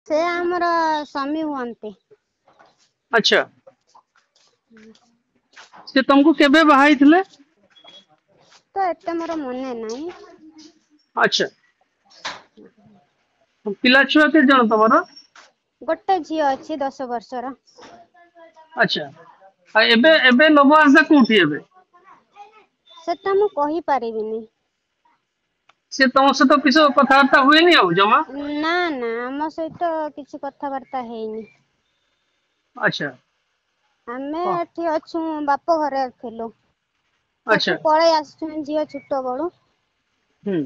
से आमर स्वामी हुअन्ति। अच्छा से तुमको केबे बाहाई थिले? तो एते मोर मने नाही। अच्छा पिला छुआ के जण तमरो? गोटे झियो अछि 10 वर्षर। अच्छा आ एबे एबे लबो आसा कोठी एबे? सेटा मु कहि परिबिनी। से तम सହିତ किछो कथाबार्ता हुएनी ଆଉ जमा? ना ना आम सहित किछि कथाबार्ता हेइनी। अच्छा आमे हाँ, एठी अछु बाप घरे थिलु। अच्छा ସେଠୁ ପଳେଇ ଆସିଛୁ ଝିଅ ଛୋଟ ବେଳୁ। ହୁଁ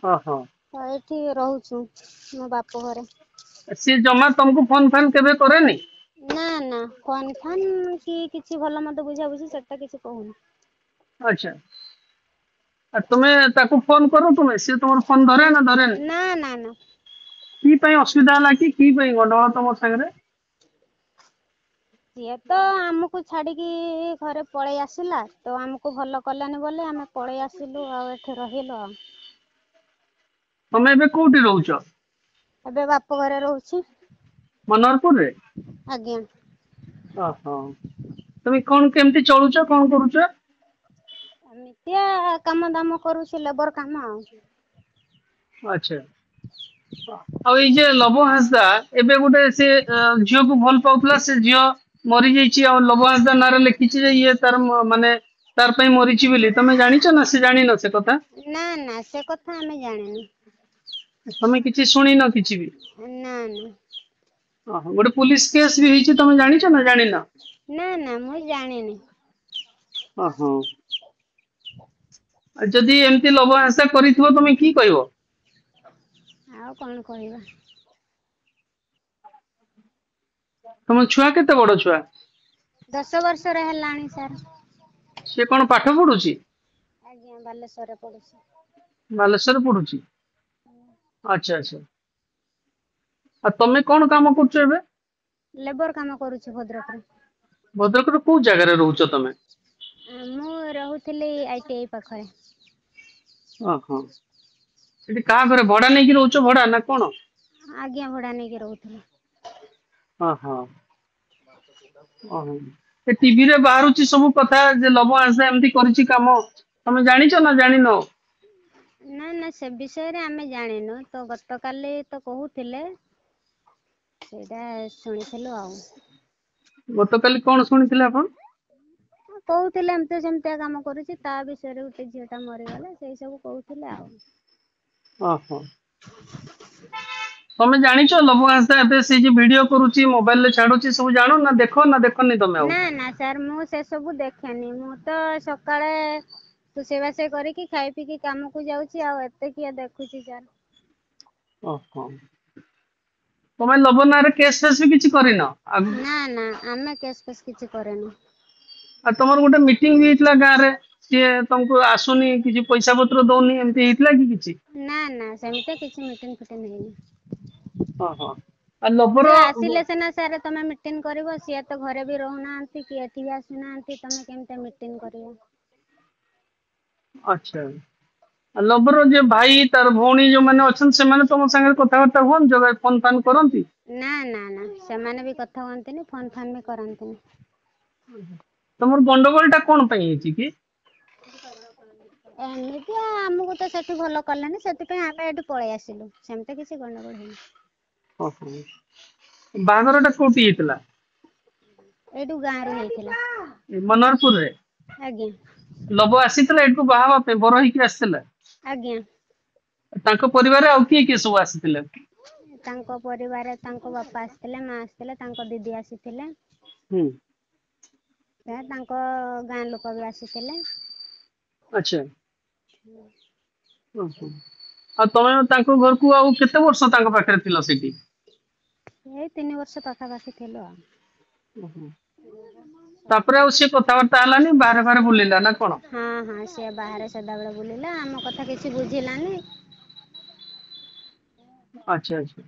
ଓହୋ ତ ଏଠି ରହୁଛୁ ମୋ ବାପ ଘରେ। ସିଏ ଜମା ତମକୁ ଫୋନ ଫାନ୍ କେବେ କରେନି? ନା ନା ଫୋନ ଫାନ୍ କି କିଛି ଭଲ ମନ୍ଦ ବୁଝାବୁଝି ସେଟା କିଛି କହୁନି। ଆଚ୍ଛା ଆଉ ତୁମେ ତାକୁ ଫୋନ କର ତୁମେ ସିଏ ତମର ଫୋନ ଧରେ ନା ଧରେନି? ନା ନା ନା କି ପାଇଁ ଅସୁବିଧା ହେଲା କି ପାଇଁ ଗଣ୍ଡଗୋଳ ତମ ସାଙ୍ଗରେ? ସିଏ ତ ଆମକୁ ଛାଡିକି ଘରେ ପଳେଇ ଆସିଲା ତ ଆମକୁ ଭଲ କଲାନି ବୋଲି ଆମେ ପଳେଇ ଆସିଲୁ ଆଉ ଏଠି ରହିଲୁ ଆଉ। ତମେ ଏବେ କୋଉଠି ରହୁଛ? ଏବେ ବାପ ଘରେ ରହୁଛି। ମନୋହରପୁରରେ? ଆଜ୍ଞା ଓହୋ ତମେ କଣ କେମିତି ଚଳୁଛ କଣ କରୁଛ? ଏମିତିଆ କାମ ଦାମ କରୁଛି ଲେବର କାମ ଆଉ। ଆଚ୍ଛା ଆଉ ଏଇ ଯେ ଲବ ହାସଦା ଏବେ ଗୋଟେ ସେ ଝିଅକୁ ଭଲ ପାଉଥିଲା ସେ ଝିଅ ମରିଯାଇଛି ଆଉ ଲବ ହାସଦା ନାଁରେ ଲେଖିଛି ଯେ ଇଏ ତାର ମାନେ ତାର ପାଇଁ ମରିଛି ବୋଲି ତମେ ଜାଣିଛ ନା ସେ ଜାଣିନ ସେ କଥା? ନା ନା ସେ କଥା ଆମେ ଜାଣିନୁ। ତମେ କିଛି ଶୁଣିନ କିଛି ବି? ନା ନା ଓହୋ ଗୋଟେ ପୋଲିସ କେସ୍ ବି ହେଇଛି ତମେ ଜାଣିଛ ନା ଜାଣିନ? ନା ନା ମୁଁ ଜାଣିନି। ଓହୋ ଆଉ ଯଦି ଏମିତି ଲବ ହିଂସା କରିଥିବ ତମେ କି କହିବ? ଆଉ କଣ କହିବା? ତମ ଛୁଆ କେତେ ବଡ ଛୁଆ? 10 ବର୍ଷର ହେଲାଣି ସାର୍। ସେ କଣ ପାଠ ପଢୁଛି? ଆଜ୍ଞା ବାଲେଶ୍ଵରରେ ପଢୁଛି। ବାଲେଶ୍ଵରରେ ପଢୁଛି ଆଚ୍ଛା ଆଚ୍ଛା ଆଉ ତମେ କଣ କାମ କରୁଛ ଏବେ? ଲେବର କାମ କରୁଛି ଭଦ୍ରକରେ। ଭଦ୍ରକର କୋଉ ଜାଗାରେ ରହୁଛ ତମେ? ମୁଁ ରହୁଥିଲି ITI ପାଖରେ। ଓହୋ ସେଠି କାହା ଘରେ ଭଡା ନେଇକି ରହୁଛ ଭଡା ନା କଣ? ଆଜ୍ଞା ଭଡା ନେଇକି ରହୁଥିଲୁ। ଓହୋ ଓହୋ ଏ ଟିଭିରେ ବାହାରୁଛି ସବୁ କଥା ଯେ ଲବ ଆସା ଏମିତି କରିଛି କାମ ତମେ ଜାଣିଛ ନା ଜାଣିନ? ନା ନା ସେ ବିଷୟରେ ଆମେ ଜାଣିନୁ ତ ଗତକାଲି ତ କହୁଥିଲେ ସେଇଟା ଶୁଣିଥିଲୁ ଆଉ। ଗତକାଲି କଣ ଶୁଣିଥିଲେ ଆପଣ? କହୁଥିଲେ ଏମିତି ସେମିତିଆ କାମ କରୁଛି ତା ବିଷୟରେ ଗୋଟେ ଝିଅ ଟା ମରିଗଲା ସେଇ ସବୁ କହୁଥିଲେ ଆଉ। ଓହୋ ତମେ ଜାଣିଛ ଲବ ହାସଦା ଏବେ ସେ ଯେ ଭିଡିଓ କରୁଛି ମୋବାଇଲ ରେ ଛାଡୁଛି ସବୁ ଜାଣ ନା ଦେଖ ନା ଦେଖନି ତମେ ଆଉ? ନା ନା ସାର୍ ମୁଁ ସେ ସବୁ ଦେଖେନି ମୁଁ ତ ସକାଳେ ରୋଷେଇବାସ କରିକି ଖାଇ ପିଇକି କାମକୁ ଯାଉଛି ଆଉ ଏତେ କିଏ ଦେଖୁଛି ସାର୍। ଓହୋ ତମେ ଲବ ନାଁରେ କେସ୍ ଫେସ୍ ବି କିଛି କରିନ? ନା ନା ଆମେ କେସ୍ ଫେସ୍ କିଛି କରିନୁ। ଆଉ ତମର ଗୋଟେ ମିଟିଂ ବି ହେଇଥିଲା ଗାଁ ରେ ସିଏ ତମକୁ ଆସୁନି କିଛି ପଇସା ପତ୍ର ଦଉନି ଏମିତି ହେଇଥିଲା କି କିଛି? ନା ନା ସେମିତି କିଛି ମିଟିଂ ଫିଟିଂ ହେଇନି। ଓହୋ ଆଉ ଲବର ସେ ଆସିଲେ ସିନା ସାର୍ ତମେ ମିଟିଂ କରିବ ସିଏ ତ ଘରେ ବି ରହୁନାହାନ୍ତି କି ଏଠି ବି ଆସୁନାହାନ୍ତି ତମେ କେମିତି ମିଟିଂ କରିବ? ଆଚ୍ଛା ଲବର ଯିଏ ଭାଇ ତାର ଭଉଣୀ ଯୋଉମାନେ ଅଛନ୍ତି ସେମାନେ ତମ ସାଙ୍ଗରେ କଥାବାର୍ତ୍ତା ହୁଅନ୍ତି ଫୋନ ଫାନ୍ କରନ୍ତି? ନା ନା ନା ସେମାନେ ବି କଥା ହୁଅନ୍ତିନି ଫୋନ ଫାନ୍ ବି କରନ୍ତିନି। ତମର ଗଣ୍ଡଗୋଳ ଟା କଣ ପାଇଁ ହେଇଛି କି? ଏମିତି ଆମକୁ ତ ସେଠି ଭଲ କଲେନି ସେଥିପାଇଁ ଆମେ ଏଠୁ ପଳେଇ ଆସିଲୁ ସେମିତି କିଛି ଗଣ୍ଡଗୋଳ ହେଇନି। ଓହୋ ବାହାଘର ଟା କୋଉଠି ହେଇଥିଲା? ଏଇଠୁ ଗାଁ ରୁ ହେଇଥିଲା। ମନୋହରପୁରରେ ଆଜ୍ଞା ଲବ ଆସିଥିଲା ଏଠକୁ ବାହା ହେବା ପାଇଁ ବର ହେଇକି ଆସିଥିଲା? ଆଜ୍ଞା ତାଙ୍କ ପରିବାରରେ ଆଉ କିଏ କିଏ ସବୁ ଆସିଥିଲେ? ତାଙ୍କ ପରିବାରରେ ତାଙ୍କ ବାପା ଆସିଥିଲେ ମା ଆସିଥିଲେ ତାଙ୍କ ଦିଦି ଆସିଥିଲେ। ହୁଁ ତାଙ୍କ ଗାଁ ଲୋକ ବି ଆସିଥିଲେ। ଆଚ୍ଛା ହୁଁ ଓହୋ ଆଉ ତମେ ତାଙ୍କ ଘରକୁ ଆଉ କେତେ ବର୍ଷ ତାଙ୍କ ପାଖରେ ଥିଲ ସେଇଠି? ଏଇ 3 ବର୍ଷ ପାଖାପାଖି ଥିଲୁ ଆଉ। ଓହୋ ତାପରେ ଆଉ ସିଏ କଥାବାର୍ତ୍ତା ହେଲାନି ବାହାରେ ବାହାରେ ବୁଲିଲା ନା କଣ? ହଁ ହଁ ସିଏ ବାହାରେ ସଦାବେଳେ ବୁଲିଲା ଆମ କଥା କିଛି ବୁଝିଲାନି। ଆଚ୍ଛା ଆଚ୍ଛା